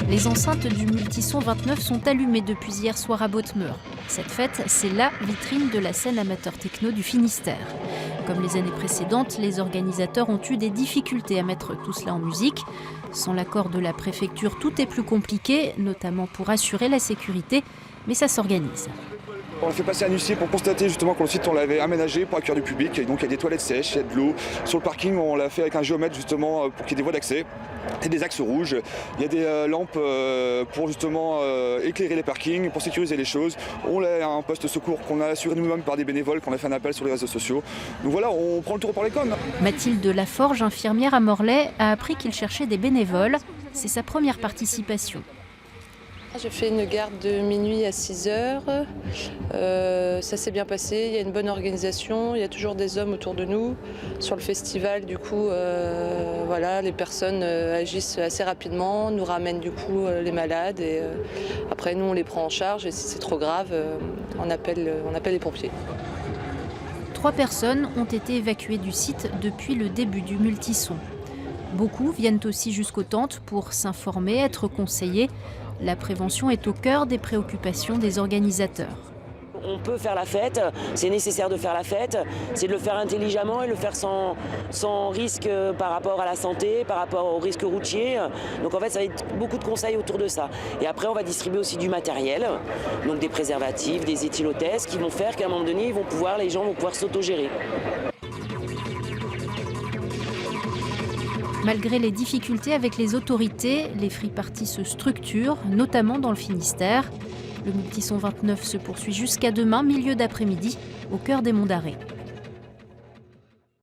Les enceintes du Multison 29 sont allumées depuis hier soir à Bothmeur. Cette fête, c'est la vitrine de la scène amateur techno du Finistère. Comme les années précédentes, les organisateurs ont eu des difficultés à mettre tout cela en musique. Sans l'accord de la préfecture, tout est plus compliqué, notamment pour assurer la sécurité, mais ça s'organise. On a fait passer un huissier pour constater justement que le site on l'avait aménagé pour accueillir du public. Et donc il y a des toilettes sèches, il y a de l'eau. Sur le parking, on l'a fait avec un géomètre justement pour qu'il y ait des voies d'accès. Et des axes rouges, il y a des lampes pour justement éclairer les parkings, pour sécuriser les choses. On a un poste secours qu'on a assuré nous-mêmes par des bénévoles, qu'on a fait un appel sur les réseaux sociaux. Donc voilà, on prend le tour par les cônes. Mathilde Laforge, infirmière à Morlaix, a appris qu'il cherchait des bénévoles. C'est sa première participation. J'ai fait une garde de minuit à 6 heures. Ça s'est bien passé, il y a une bonne organisation, il y a toujours des hommes autour de nous. Sur le festival, du coup, voilà, les personnes agissent assez rapidement, nous ramènent du coup les malades et après nous on les prend en charge et si c'est trop grave, on appelle les pompiers. 3 personnes ont été évacuées du site depuis le début du Multison. Beaucoup viennent aussi jusqu'aux tentes pour s'informer, être conseillés. La prévention est au cœur des préoccupations des organisateurs. On peut faire la fête, c'est nécessaire de faire la fête, c'est de le faire intelligemment et le faire sans risque par rapport à la santé, par rapport au risque routier. Donc en fait, ça va être beaucoup de conseils autour de ça. Et après, on va distribuer aussi du matériel, donc des préservatifs, des éthylotestes qui vont faire qu'à un moment donné, les gens vont pouvoir s'autogérer. Malgré les difficultés avec les autorités, les free-parties se structurent, notamment dans le Finistère. Le Multison 29 se poursuit jusqu'à demain, milieu d'après-midi, au cœur des Monts d'Arrée.